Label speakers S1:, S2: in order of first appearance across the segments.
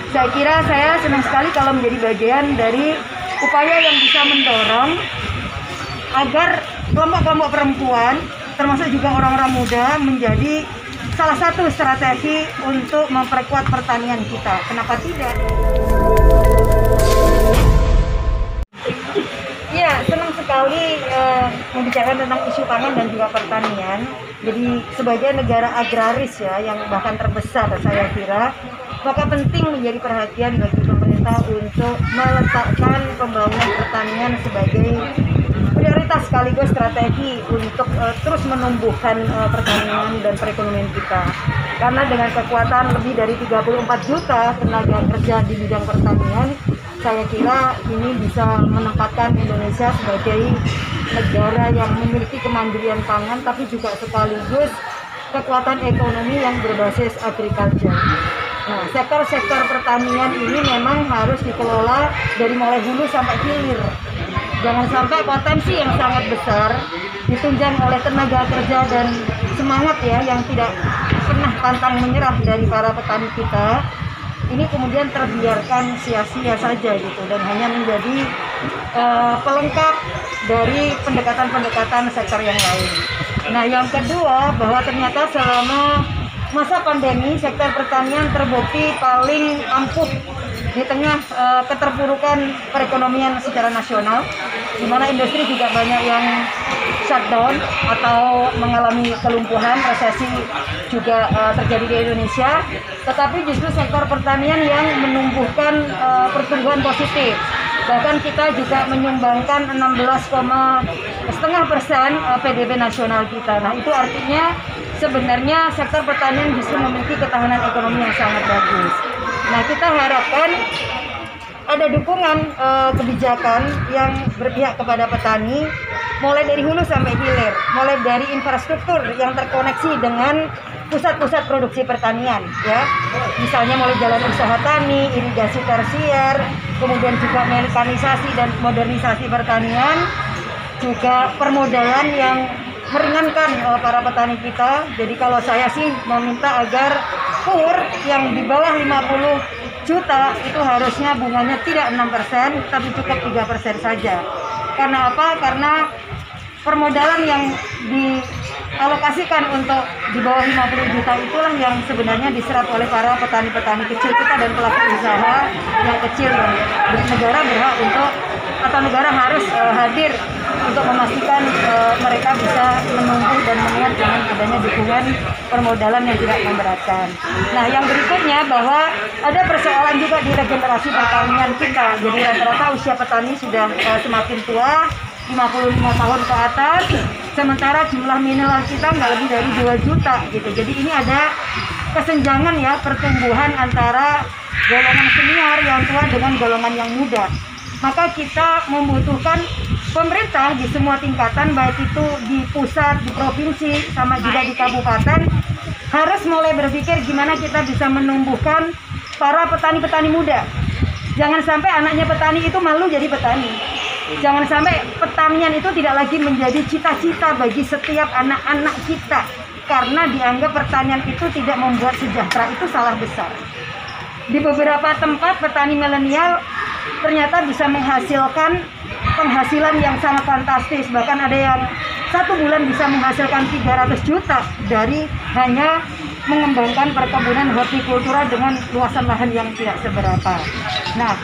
S1: Saya kira saya senang sekali kalau menjadi bagian dari upaya yang bisa mendorong agar kelompok-kelompok perempuan, termasuk juga orang-orang muda, menjadi salah satu strategi untuk memperkuat pertanian kita. Kenapa tidak? Ya, senang sekali membicarakan tentang isu pangan dan juga pertanian. Jadi sebagai negara agraris ya, yang bahkan terbesar saya kira, maka penting menjadi perhatian bagi pemerintah untuk meletakkan pembangunan pertanian sebagai prioritas sekaligus strategi untuk terus menumbuhkan pertanian dan perekonomian kita. Karena dengan kekuatan lebih dari 34 juta tenaga kerja di bidang pertanian, saya kira ini bisa menempatkan Indonesia sebagai negara yang memiliki kemandirian pangan, tapi juga sekaligus kekuatan ekonomi yang berbasis agriculture. Nah, sektor-sektor pertanian ini memang harus dikelola dari mulai hulu sampai hilir. Jangan sampai potensi yang sangat besar ditunjang oleh tenaga kerja dan semangat ya yang tidak pernah pantang menyerah dari para petani kita, ini kemudian terbiarkan sia-sia saja gitu, dan hanya menjadi pelengkap dari pendekatan-pendekatan sektor yang lain. Nah, yang kedua, bahwa ternyata selama masa pandemi sektor pertanian terbukti paling ampuh di tengah keterpurukan perekonomian secara nasional, di mana industri juga banyak yang shutdown atau mengalami kelumpuhan, resesi juga terjadi di Indonesia, tetapi justru sektor pertanian yang menumbuhkan pertumbuhan positif. Bahkan kita juga menyumbangkan 16,5% PDB nasional kita. Nah, itu artinya sebenarnya sektor pertanian justru memiliki ketahanan ekonomi yang sangat bagus. Nah, kita harapkan ada dukungan kebijakan yang berpihak kepada petani, mulai dari hulu sampai hilir, mulai dari infrastruktur yang terkoneksi dengan pusat-pusat produksi pertanian, ya, misalnya mulai jalan usaha tani, irigasi tersier, kemudian juga mekanisasi dan modernisasi pertanian, juga permodalan yang meringankan para petani kita. Jadi kalau saya sih meminta agar KUR yang di bawah 50 juta itu harusnya bunganya tidak 6%, tapi cukup 3% saja. Karena apa? Karena permodalan yang dialokasikan untuk di bawah 50 juta itulah yang sebenarnya diserap oleh para petani-petani kecil kita dan pelaku usaha yang kecil, dan negara berhak untuk, atau negara harus hadir untuk memastikan mereka bisa menumbuh dan menguat dengan adanya dukungan permodalan yang tidak memberatkan. Nah, yang berikutnya bahwa ada persoalan juga di regenerasi pertanian kita. Jadi rata-rata usia petani sudah semakin tua, 55 tahun ke atas, sementara jumlah mineral kita nggak lebih dari 2 juta gitu. Jadi ini ada kesenjangan ya pertumbuhan antara golongan senior yang tua dengan golongan yang muda. Maka kita membutuhkan pemerintah di semua tingkatan, baik itu di pusat, di provinsi, sama juga di kabupaten, harus mulai berpikir gimana kita bisa menumbuhkan para petani-petani muda. Jangan sampai anaknya petani itu malu jadi petani. Jangan sampai pertanian itu tidak lagi menjadi cita-cita bagi setiap anak-anak kita, karena dianggap pertanian itu tidak membuat sejahtera. Itu salah besar. Di beberapa tempat petani milenial ternyata bisa menghasilkan penghasilan yang sangat fantastis. Bahkan ada yang 1 bulan bisa menghasilkan 300 juta dari hanya mengembangkan perkebunan hortikultura dengan luasan lahan yang tidak seberapa. Nah,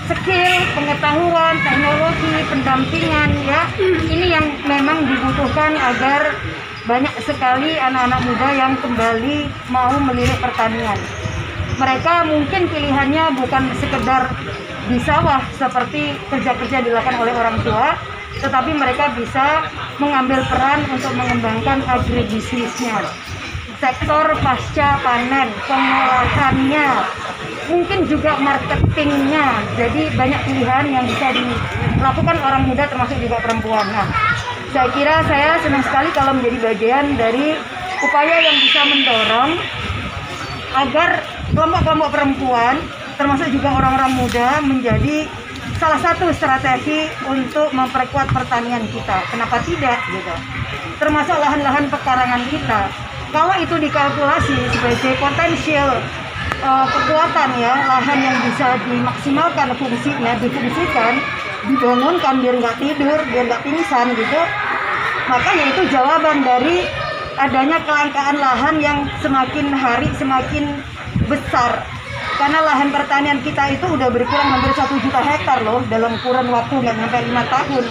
S1: skill, pengetahuan, teknologi, pendampingan ya, ini yang memang dibutuhkan agar banyak sekali anak-anak muda yang kembali mau melirik pertanian. Mereka mungkin pilihannya bukan sekedar di sawah seperti kerja-kerja dilakukan oleh orang tua, tetapi mereka bisa mengambil peran untuk mengembangkan agribisnisnya, sektor pasca panen, pengolahannya, mungkin juga marketingnya. Jadi banyak pilihan yang bisa dilakukan orang muda termasuk juga perempuan. Nah, saya kira saya senang sekali kalau menjadi bagian dari upaya yang bisa mendorong agar kelompok-kelompok perempuan termasuk juga orang-orang muda menjadi salah satu strategi untuk memperkuat pertanian kita. Kenapa tidak gitu? Termasuk lahan-lahan pekarangan kita. Kalau itu dikalkulasi sebagai potensial kekuatan ya, lahan yang bisa dimaksimalkan fungsinya, difungsikan, dibangunkan biar nggak tidur, biar nggak pingsan gitu, maka yaitu jawaban dari adanya kelangkaan lahan yang semakin hari semakin besar. Karena lahan pertanian kita itu udah berkurang hampir 1 juta hektar loh dalam kurun waktu nggak sampai 5 tahun.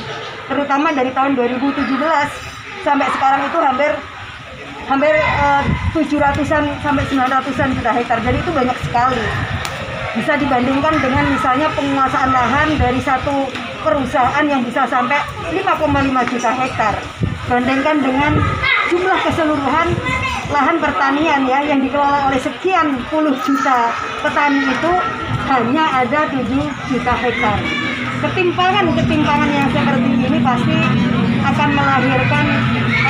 S1: Terutama dari tahun 2017 sampai sekarang itu hampir 700-an sampai 900-an juta hektar. Jadi itu banyak sekali. Bisa dibandingkan dengan misalnya penguasaan lahan dari satu perusahaan yang bisa sampai 5,5 juta hektar. Bandingkan dengan jumlah keseluruhan lahan pertanian ya yang dikelola oleh sekian puluh juta petani itu hanya ada 7 juta hektar. Ketimpangan yang seperti ini pasti akan melahirkan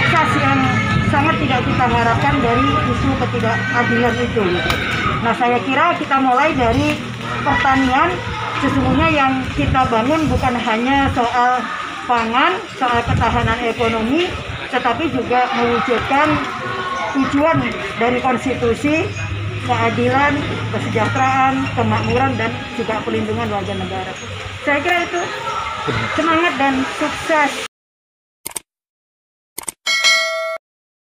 S1: eksas yang sangat tidak kita harapkan dari isu ketidakadilan itu gitu. Nah, saya kira kita mulai dari pertanian. Sesungguhnya yang kita bangun bukan hanya soal pangan, soal ketahanan ekonomi, tetapi juga mewujudkan tujuan dari konstitusi, keadilan, kesejahteraan, kemakmuran, dan juga pelindungan warga negara. Saya kira itu. Semangat dan sukses.